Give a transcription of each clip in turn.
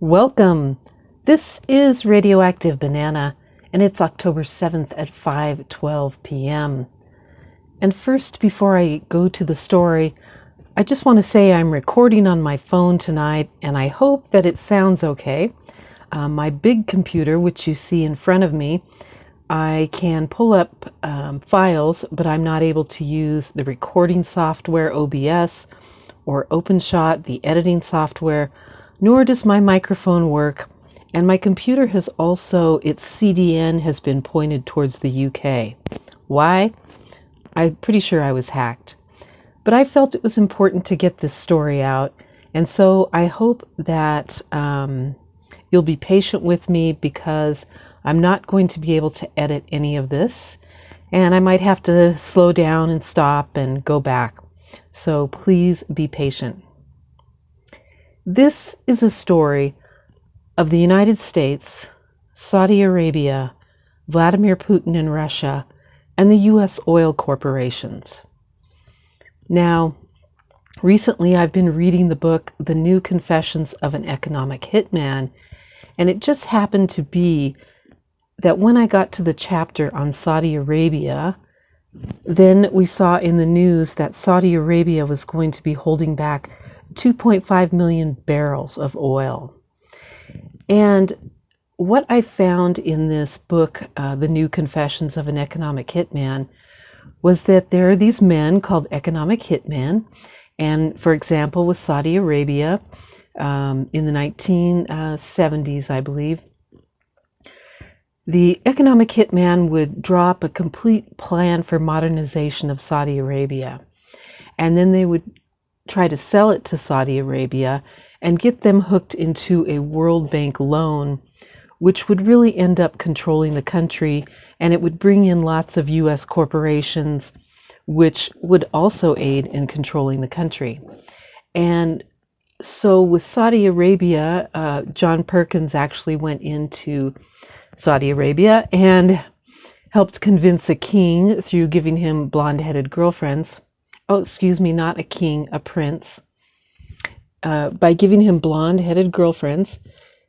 Welcome. This is Radioactive Banana, and it's October 7th at 5:12 p.m. And first, before I go to the story, I just want to say I'm recording on my phone tonight, and I hope that it sounds okay. My big computer, which you see in front of me, I can pull up files, but I'm not able to use the recording software OBS or OpenShot, the editing software, nor does my microphone work, and my computer has also, its CDN has been pointed towards the UK. Why? I'm pretty sure I was hacked. But I felt it was important to get this story out, and so I hope that you'll be patient with me because I'm not going to be able to edit any of this, and I might have to slow down and stop and go back. So please be patient. This is a story of the United States, Saudi Arabia, Vladimir Putin and Russia, and the U.S. oil corporations. Now, recently I've been reading the book, The New Confessions of an Economic Hitman, and it just happened to be that when I got to the chapter on Saudi Arabia, then we saw in the news that Saudi Arabia was going to be holding back 2.5 million barrels of oil. And what I found in this book, The New Confessions of an Economic Hitman, was that there are these men called economic hitmen. And for example, with Saudi Arabia, in the 1970s, I believe, the economic hitman would draw up a complete plan for modernization of Saudi Arabia. And then they would try to sell it to Saudi Arabia and get them hooked into a World Bank loan, which would really end up controlling the country, and it would bring in lots of U.S. corporations, which would also aid in controlling the country. And so with Saudi Arabia, John Perkins actually went into Saudi Arabia and helped convince a king through giving him blonde-headed girlfriends. Oh, excuse me, not a king, a prince. By giving him blonde-headed girlfriends,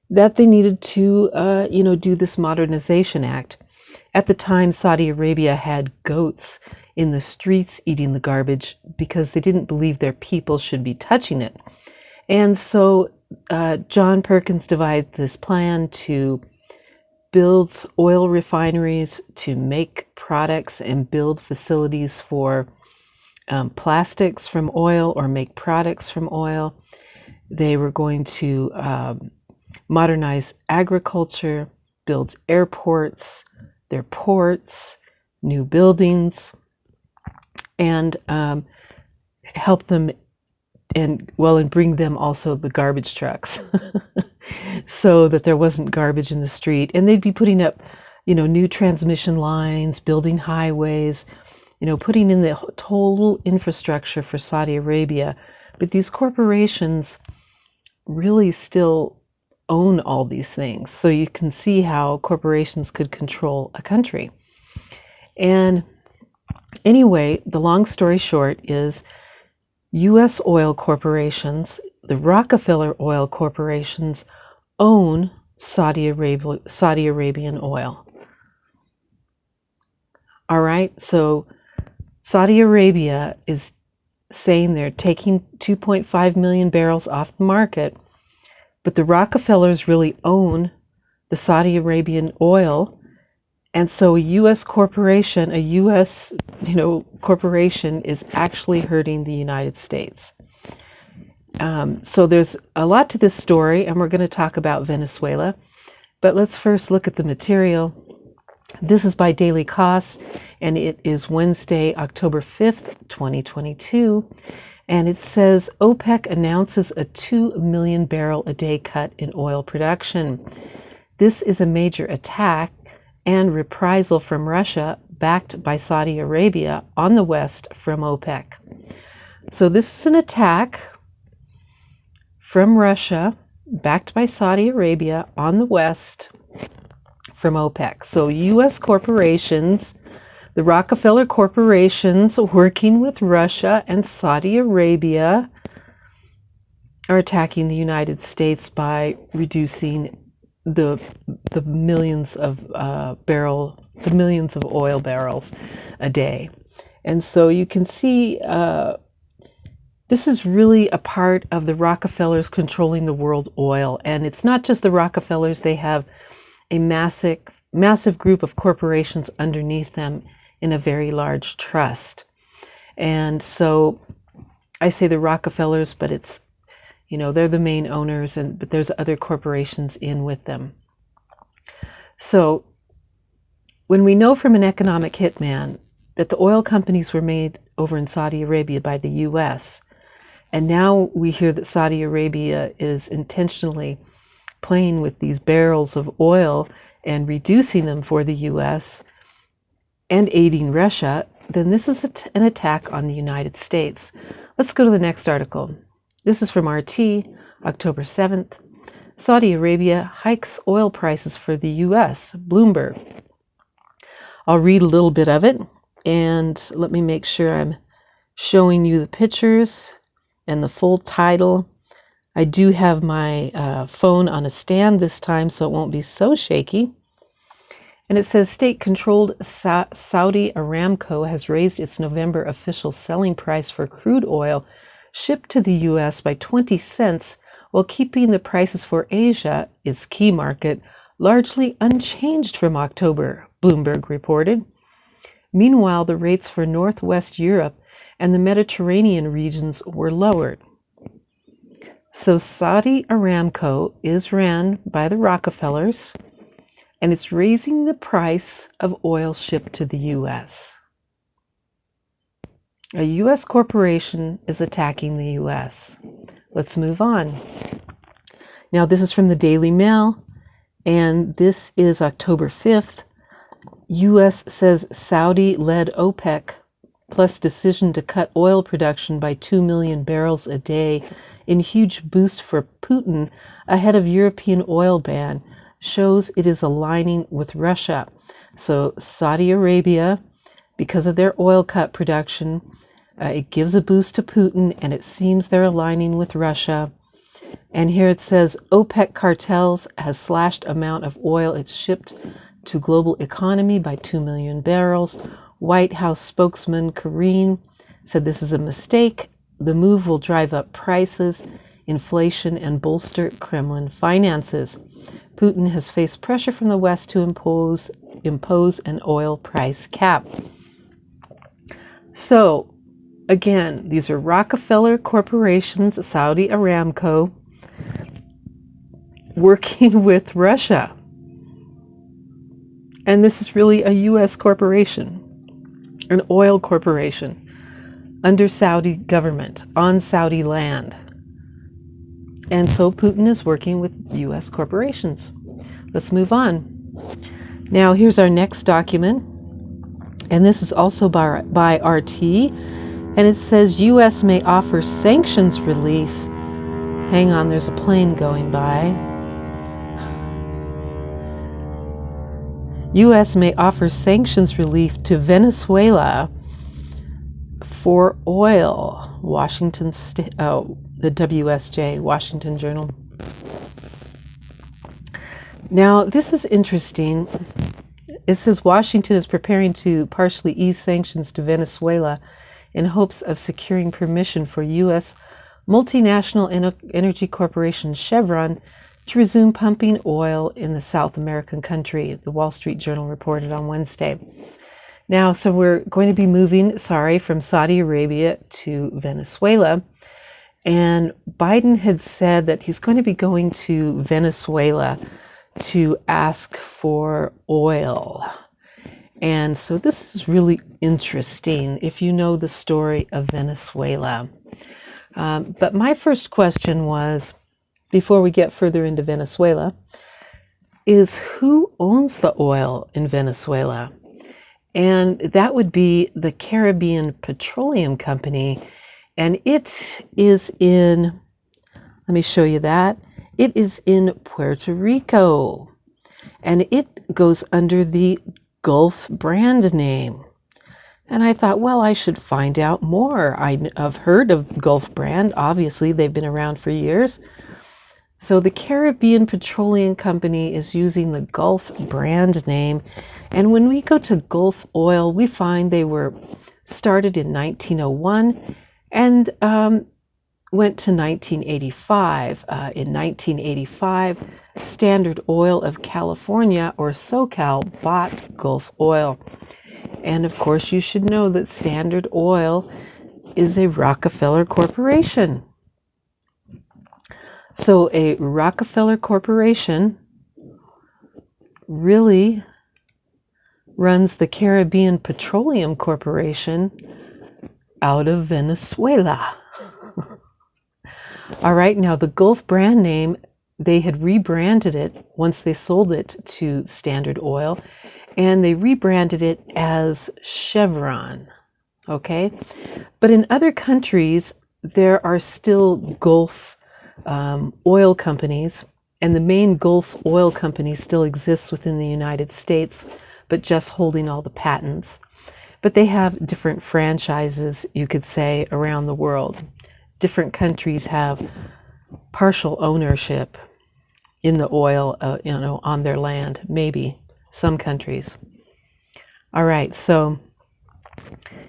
that they needed to, do this modernization act. At the time, Saudi Arabia had goats in the streets eating the garbage because they didn't believe their people should be touching it. And so John Perkins devised this plan to build oil refineries, to make products and build facilities for plastics from oil or make products from oil. They were going to modernize agriculture, build airports, their ports, new buildings, and help them and bring them also the garbage trucks so that there wasn't garbage in the street. And they'd be putting up, new transmission lines, building highways, putting in the total infrastructure for Saudi Arabia. But these corporations really still own all these things. So you can see how corporations could control a country. And anyway, the long story short is U.S. oil corporations, the Rockefeller oil corporations, own Saudi Arabian oil. All right, so Saudi Arabia is saying they're taking 2.5 million barrels off the market, but the Rockefellers really own the Saudi Arabian oil, and so a U.S. corporation, corporation is actually hurting the United States. So there's a lot to this story, and we're going to talk about Venezuela, but let's first look at the material. This is by Daily Costs, and it is Wednesday, October 5th, 2022. And it says, OPEC announces a 2 million barrel a day cut in oil production. This is a major attack and reprisal from Russia, backed by Saudi Arabia on the West from OPEC. So this is an attack from Russia, backed by Saudi Arabia on the West from OPEC. So U.S. corporations, the Rockefeller corporations working with Russia and Saudi Arabia are attacking the United States by reducing the millions of oil barrels a day. And so you can see this is really a part of the Rockefellers controlling the world oil. And it's not just the Rockefellers, they have a massive group of corporations underneath them in a very large trust. And so I say the Rockefellers, but it's, they're the main owners, but there's other corporations in with them. So when we know from an economic hitman that the oil companies were made over in Saudi Arabia by the US, and now we hear that Saudi Arabia is intentionally playing with these barrels of oil and reducing them for the US and aiding Russia, then this is an attack on the United States. Let's go to the next article. This is from RT, October 7th. Saudi Arabia hikes oil prices for the US, Bloomberg. I'll read a little bit of it, and let me make sure I'm showing you the pictures and the full title. I do have my phone on a stand this time, so it won't be so shaky. And it says state-controlled Saudi Aramco has raised its November official selling price for crude oil shipped to the U.S. by 20 cents, while keeping the prices for Asia, its key market, largely unchanged from October, Bloomberg reported. Meanwhile, the rates for Northwest Europe and the Mediterranean regions were lowered. So Saudi Aramco is ran by the Rockefellers, and it's raising the price of oil shipped to the U.S. A U.S. corporation is attacking the U.S. Let's move on. Now, this is from the Daily Mail, and this is October 5th. U.S. says Saudi-led OPEC plus decision to cut oil production by 2 million barrels a day in huge boost for Putin ahead of European oil ban shows it is aligning with Russia. So Saudi Arabia, because of their oil cut production, it gives a boost to Putin, and it seems they're aligning with Russia. And here it says OPEC cartels has slashed amount of oil it's shipped to global economy by 2 million barrels. White House spokesman Karine said this is a mistake. The move will drive up prices, inflation, and bolster Kremlin finances. Putin has faced pressure from the West to impose an oil price cap. So, again, these are Rockefeller corporations, Saudi Aramco, working with Russia. And this is really a U.S. corporation, an oil corporation, under Saudi government, on Saudi land. And so Putin is working with U.S. corporations. Let's move on. Now, here's our next document. And this is also by RT. And it says U.S. may offer sanctions relief. Hang on, there's a plane going by. U.S. may offer sanctions relief to Venezuela for oil. The WSJ, Washington Journal. Now, this is interesting. It says Washington is preparing to partially ease sanctions to Venezuela in hopes of securing permission for U.S. multinational energy corporation Chevron to resume pumping oil in the South American country, the Wall Street Journal reported on Wednesday. Now, so we're going to be moving, from Saudi Arabia to Venezuela. And Biden had said that he's going to be going to Venezuela to ask for oil. And so this is really interesting if you know the story of Venezuela. But my first question was, before we get further into Venezuela, is who owns the oil in Venezuela? And that would be the Caribbean Petroleum Company. And it is in, let me show you that. It is in Puerto Rico. And it goes under the Gulf brand name. And I thought, well, I should find out more. I've heard of Gulf brand. Obviously, they've been around for years. So the Caribbean Petroleum Company is using the Gulf brand name. And when we go to Gulf Oil, we find they were started in 1901 and went to 1985. In 1985, Standard Oil of California, or SoCal, bought Gulf Oil. And of course, you should know that Standard Oil is a Rockefeller corporation. So a Rockefeller corporation really runs the Caribbean Petroleum Corporation out of Venezuela. All right, now the Gulf brand name, they had rebranded it once they sold it to Standard Oil, and they rebranded it as Chevron, okay? But in other countries, there are still Gulf oil companies, and the main Gulf oil company still exists within the United States, but just holding all the patents. But they have different franchises, you could say, around the world. Different countries have partial ownership in the oil, on their land, maybe some countries. All right, so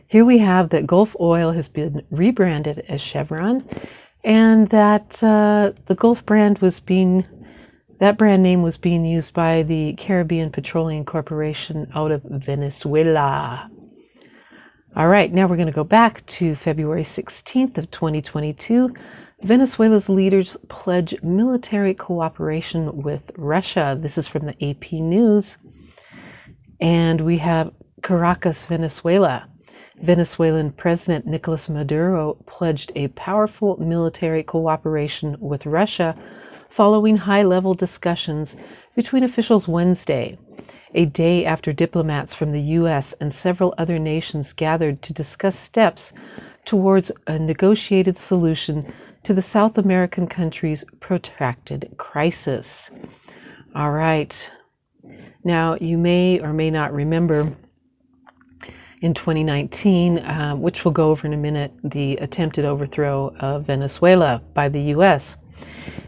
here we have that Gulf Oil has been rebranded as Chevron, and that the Gulf brand that brand name was being used by the Caribbean Petroleum Corporation out of Venezuela. All right, now we're going to go back to February 16th of 2022. Venezuela's leaders pledge military cooperation with Russia. This is from the AP News. And we have Caracas, Venezuela. Venezuelan President Nicolas Maduro pledged a powerful military cooperation with Russia following high-level discussions between officials Wednesday, a day after diplomats from the U.S. and several other nations gathered to discuss steps towards a negotiated solution to the South American country's protracted crisis. All right. Now, you may or may not remember in 2019, which we'll go over in a minute, the attempted overthrow of Venezuela by the U.S.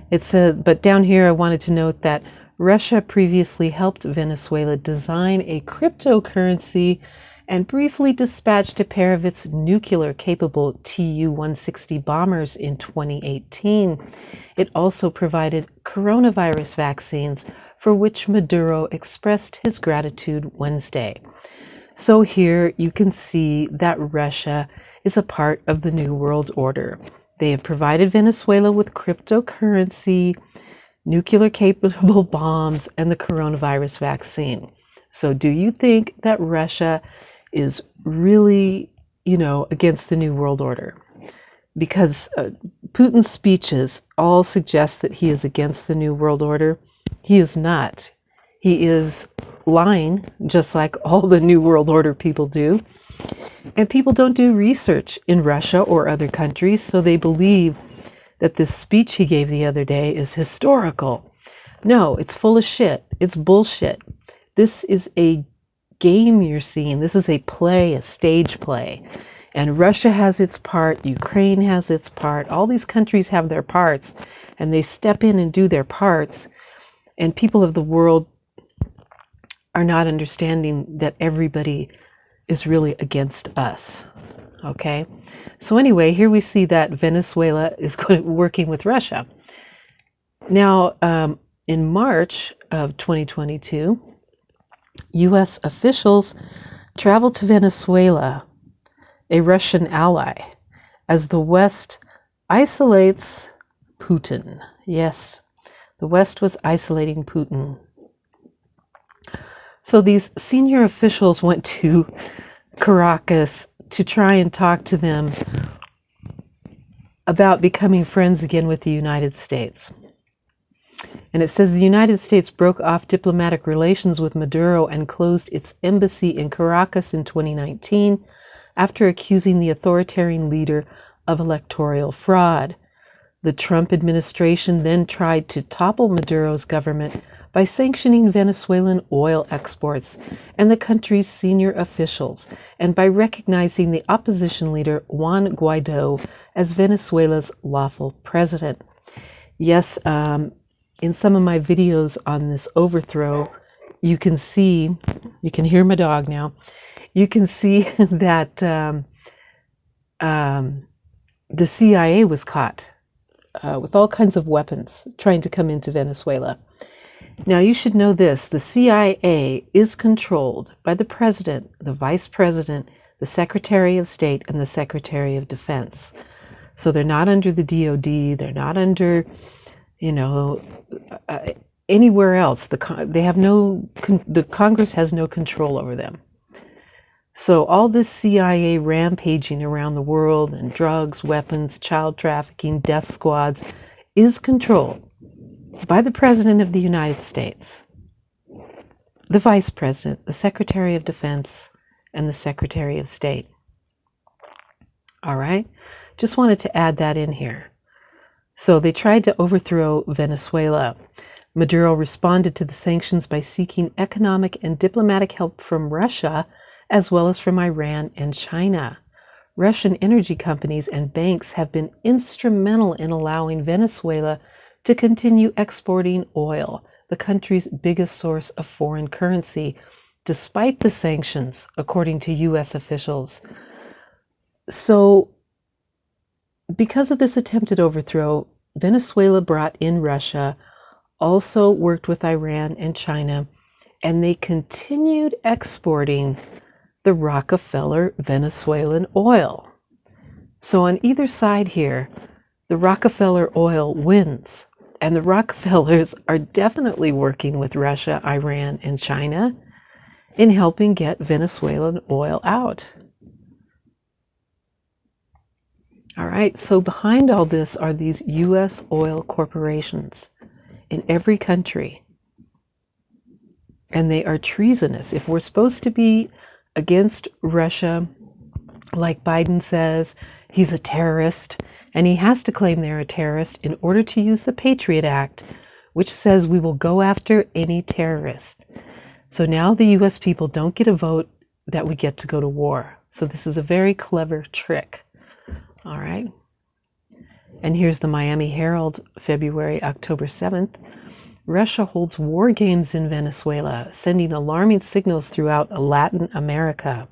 It said, but down here I wanted to note that Russia previously helped Venezuela design a cryptocurrency and briefly dispatched a pair of its nuclear-capable Tu-160 bombers in 2018. It also provided coronavirus vaccines, for which Maduro expressed his gratitude Wednesday. So here you can see that Russia is a part of the New World Order. They have provided Venezuela with cryptocurrency, nuclear-capable bombs, and the coronavirus vaccine. So do you think that Russia is really, against the New World Order? Because Putin's speeches all suggest that he is against the New World Order. He is not. He is lying, just like all the New World Order people do. And people don't do research in Russia or other countries, so they believe that this speech he gave the other day is historical. No, it's full of shit. It's bullshit. This is a game you're seeing. This is a play, a stage play. And Russia has its part. Ukraine has its part. All these countries have their parts, and they step in and do their parts. And people of the world are not understanding that everybody is really against us. Okay? So anyway, here we see that Venezuela is working with Russia. Now, in March of 2022, U.S. officials traveled to Venezuela, a Russian ally, as the West isolates Putin. Yes, the West was isolating Putin. So these senior officials went to Caracas to try and talk to them about becoming friends again with the United States. And it says the United States broke off diplomatic relations with Maduro and closed its embassy in Caracas in 2019 after accusing the authoritarian leader of electoral fraud. The Trump administration then tried to topple Maduro's government by sanctioning Venezuelan oil exports and the country's senior officials, and by recognizing the opposition leader Juan Guaido as Venezuela's lawful president. Yes, in some of my videos on this overthrow, you can hear my dog now, you can see that the CIA was caught with all kinds of weapons trying to come into Venezuela. Now, you should know this: the CIA is controlled by the president, the vice president, the Secretary of State, and the Secretary of Defense. So they're not under the DOD, they're not under, anywhere else. The Congress has no control over them. So all this CIA rampaging around the world and drugs, weapons, child trafficking, death squads is controlled by the President of the United States, the Vice President, the Secretary of Defense, and the Secretary of State. All right? Just wanted to add that in here. So they tried to overthrow Venezuela. Maduro responded to the sanctions by seeking economic and diplomatic help from Russia, as well as from Iran and China. Russian energy companies and banks have been instrumental in allowing Venezuela to continue exporting oil, the country's biggest source of foreign currency, despite the sanctions, according to U.S. officials. So, because of this attempted overthrow, Venezuela brought in Russia, also worked with Iran and China, and they continued exporting the Rockefeller Venezuelan oil. So on either side here, the Rockefeller oil wins, and the Rockefellers are definitely working with Russia, Iran, and China in helping get Venezuelan oil out. All right, so behind all this are these U.S. oil corporations in every country, and they are treasonous. If we're supposed to be against Russia, like Biden says, he's a terrorist, and he has to claim they're a terrorist in order to use the Patriot Act, which says we will go after any terrorist. So now the U.S. people don't get a vote that we get to go to war. So this is a very clever trick. All right. And here's the Miami Herald, October 7th. Russia holds war games in Venezuela, sending alarming signals throughout Latin America.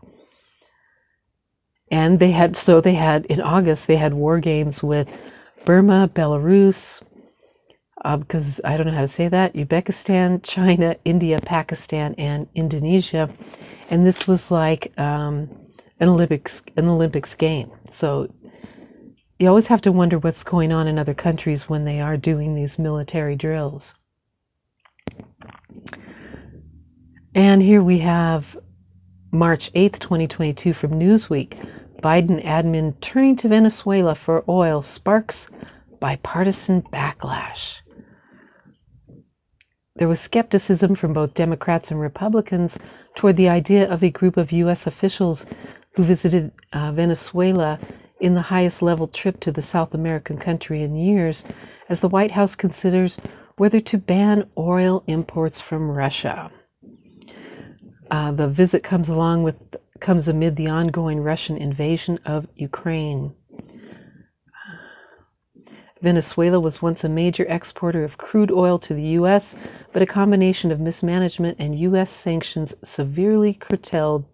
And in August, they had war games with Burma, Belarus, because I don't know how to say that, Uzbekistan, China, India, Pakistan, and Indonesia. And this was like an Olympics game. So you always have to wonder what's going on in other countries when they are doing these military drills. And here we have March 8th, 2022 from Newsweek. Biden admin turning to Venezuela for oil sparks bipartisan backlash. There was skepticism from both Democrats and Republicans toward the idea of a group of U.S. officials who visited Venezuela in the highest level trip to the South American country in years, as the White House considers whether to ban oil imports from Russia. The visit comes amid the ongoing Russian invasion of Ukraine. Venezuela was once a major exporter of crude oil to the U.S., but a combination of mismanagement and U.S. sanctions severely curtailed the